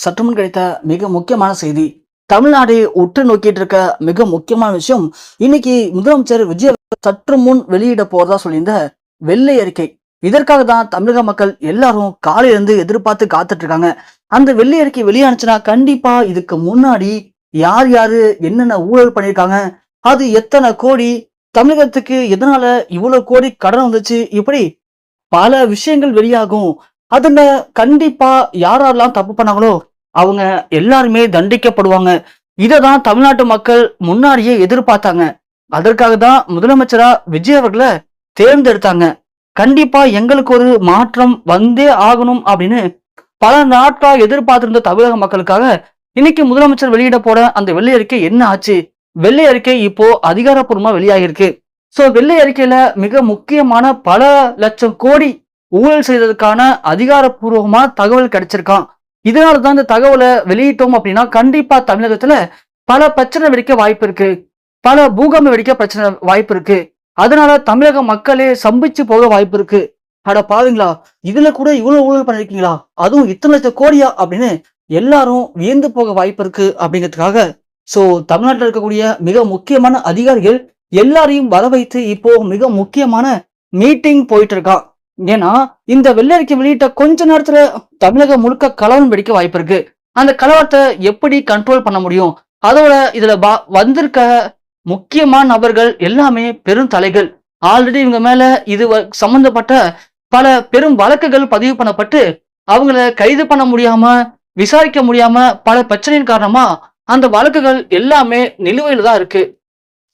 சற்று முன் கிடைத்த மிக முக்கியமான செய்தி. தமிழ்நாடு உற்று நோக்கிட்டு இருக்க மிக முக்கியமான விஷயம், இன்னைக்கு முதலமைச்சர் விஜய் சற்று முன் வெளியிட போறதா சொல்லியிருந்த வெள்ளை அறிக்கை. இதற்காக தான் தமிழக மக்கள் எல்லாரும் காலையில இருந்து எதிர்பார்த்து காத்துட்டு இருக்காங்க. அந்த வெள்ளை அறிக்கை வெளியானுச்சுன்னா கண்டிப்பா இதுக்கு முன்னாடி யார் யாரு என்னென்ன ஊழல் பண்ணியிருக்காங்க, அது எத்தனை கோடி, தமிழகத்துக்கு எதனால இவ்வளவு கோடி கடன் வந்துச்சு, இப்படி பல விஷயங்கள் வெளியாகும். அதுல கண்டிப்பா யாரெல்லாம் தப்பு பண்ணாங்களோ அவங்க எல்லாருமே தண்டிக்கப்படுவாங்க. இததான் தமிழ்நாட்டு மக்கள் முன்னாடியே எதிர்பார்த்தாங்க. அதற்காக தான் முதலமைச்சரா விஜய் அவர்களை தேர்ந்தெடுத்தாங்க. கண்டிப்பா எங்களுக்கு ஒரு மாற்றம் வந்தே ஆகணும் அப்படின்னு பல நாட்களா எதிர்பார்த்திருந்த தமிழக மக்களுக்காக இன்னைக்கு முதலமைச்சர் வெளியிட போற அந்த வெள்ளை அறிக்கை என்ன ஆச்சு? வெள்ளை அறிக்கை இப்போ அதிகாரப்பூர்வமா வெளியாகிருக்கு. சோ வெள்ளை அறிக்கையில மிக முக்கியமான பல லட்சம் கோடி ஊழல் செய்ததுக்கான அதிகாரப்பூர்வமா தகவல் கிடைச்சிருக்கான். இதனாலதான் இந்த தகவலை வெளியிட்டோம் அப்படின்னா கண்டிப்பா தமிழகத்துல பல பிரச்சனை வெடிக்க வாய்ப்பு இருக்கு, பல பூகம்பம் வெடிக்க பிரச்சனை வாய்ப்பு இருக்கு. அதனால தமிழக மக்களே சம்பிச்சு போக வாய்ப்பு இருக்கு. அட பாருங்களா, இதுல கூட இவ்வளவு ஊழல் பண்ணிருக்கீங்களா, அதுவும் இத்தனை லட்சம் கோடியா அப்படின்னு எல்லாரும் வியந்து போக வாய்ப்பு இருக்கு. அப்படிங்கிறதுக்காக சோ தமிழ்நாட்டில் இருக்கக்கூடிய மிக முக்கியமான அதிகாரிகள் எல்லாரையும் வர வைத்து இப்போ மிக முக்கியமான மீட்டிங் போயிட்டு இருக்கான். ஏன்னா இந்த வெள்ளரிக்கை வெளியிட்ட கொஞ்ச நேரத்துல தமிழகம் முழுக்க கலவரம் வெடிக்க வாய்ப்பு இருக்கு. அந்த கலவரத்தை எப்படி கண்ட்ரோல் பண்ண முடியும்? அதோட இதுல வந்திருக்க முக்கியமான நபர்கள் எல்லாமே பெரும் தலைகள். ஆல்ரெடி இவங்க மேல இது சம்பந்தப்பட்ட பல பெரும் வழக்குகள் பதிவு பண்ணப்பட்டு அவங்கள கைது பண்ண முடியாம, விசாரிக்க முடியாம, பல பிரச்சனையின் காரணமா அந்த வழக்குகள் எல்லாமே நிலுவையில தான் இருக்கு.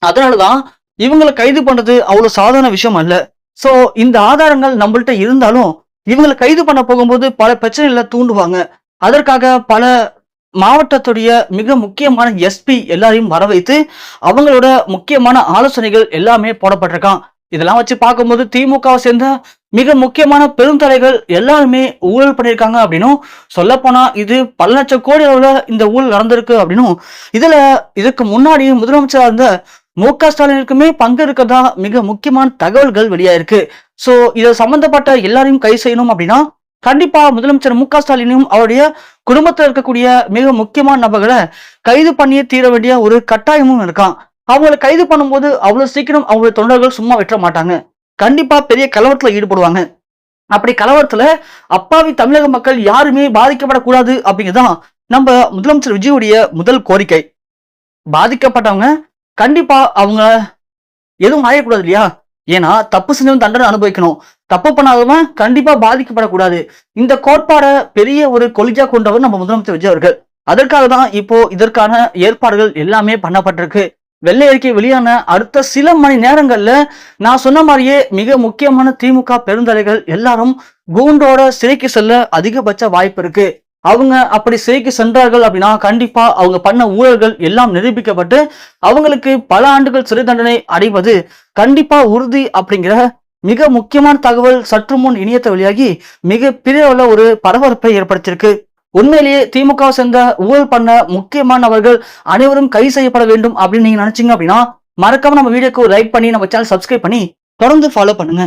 அதனாலதான் இவங்களை கைது பண்றது அவ்வளவு சாதாரண விஷயம் அல்ல. சோ இந்த ஆதாரங்கள் நம்மள்ட்ட இருந்தாலும் இவங்களை கைது பண்ண போகும்போது பல பிரச்சனைகளை தூண்டுவாங்க. அதற்காக பல மாவட்டத்துடைய மிக முக்கியமான எஸ்பி எல்லாரையும் வர வைத்து அவங்களோட முக்கியமான ஆலோசனைகள் எல்லாமே போடப்பட்டிருக்கான். இதெல்லாம் வச்சு பார்க்கும்போது திமுகவை சேர்ந்த மிக முக்கியமான பெருந்தலைகள் எல்லாருமே ஊழல் பண்ணியிருக்காங்க அப்படின்னும், சொல்ல போனா இது பல லட்சம் கோடி அளவுல இந்த ஊழல் நடந்திருக்கு அப்படின்னும், இதுக்கு முன்னாடி முதலமைச்சராக இருந்த மு.க. ஸ்டாலினுக்குமே பங்கு இருக்கிறதா மிக முக்கியமான தகவல்கள் வெளியாயிருக்கு. சோ இதை சம்பந்தப்பட்ட எல்லாரையும் கைது செய்யணும் அப்படின்னா கண்டிப்பா முதலமைச்சர் மு.க. ஸ்டாலினும் அவருடைய குடும்பத்தில் இருக்கக்கூடிய மிக முக்கியமான நபர்களை கைது பண்ணியே தீர வேண்டிய ஒரு கட்டாயமும் இருக்கான். அவங்களை கைது பண்ணும்போது அவ்வளவு சீக்கிரம் அவங்களுடைய தொண்டர்கள் சும்மா விட்டுற மாட்டாங்க. கண்டிப்பா பெரிய கலவரத்துல ஈடுபடுவாங்க. அப்படி கலவரத்துல அப்பாவி தமிழக மக்கள் யாருமே பாதிக்கப்படக்கூடாது அப்படிங்கதான் நம்ம முதலமைச்சர் விஜயுடைய முதல் கோரிக்கை. பாதிக்கப்பட்டவங்க கண்டிப்பா அவங்க எதுவும் ஆயக்கூடாது இல்லையா? ஏன்னா தப்பு செஞ்சவன் தண்டனை அனுபவிக்கணும், தப்பு பண்ணாதவன் கண்டிப்பா பாதிக்கப்படக்கூடாது. இந்த கோட்பாடை பெரிய ஒரு கொள்கையா கொண்டவர் நம்ம முதலமைச்சர் விஜய் அவர்கள். அதற்காக தான் இப்போ இதற்கான ஏற்பாடுகள் எல்லாமே பண்ணப்பட்டிருக்கு. வெள்ளை அறிக்கை வெளியான அடுத்த சில மணி நேரங்கள்ல நான் சொன்ன மாதிரியே மிக முக்கியமான திமுக பெருந்தலைகள் எல்லாரும் கூண்டோட சிறைக்கு செல்ல அதிகபட்ச வாய்ப்பு இருக்கு. அவங்க அப்படி சிறைக்கு சென்றார்கள் அப்படின்னா கண்டிப்பா அவங்க பண்ண ஊழல்கள் எல்லாம் நிரூபிக்கப்பட்டு அவங்களுக்கு பல ஆண்டுகள் சிறை தண்டனை அடைவது கண்டிப்பா உறுதி அப்படிங்கிற மிக முக்கியமான தகவல் சற்று முன் இணையத்தை வெளியாகி மிக பெரிய ஒரு பரபரப்பை ஏற்படுத்தியிருக்கு. உண்மையிலேயே திமுக சேர்ந்த ஊழல் பண்ண முக்கியமானவர்கள் அனைவரும் கைது செய்யப்பட வேண்டும் அப்படின்னு நீங்க நினைச்சீங்க அப்படின்னா மறக்காம நம்ம வீடியோக்கு லைக் பண்ணி நம்ம சேனல் சப்ஸ்கிரைப் பண்ணி தொடர்ந்து ஃபாலோ பண்ணுங்க.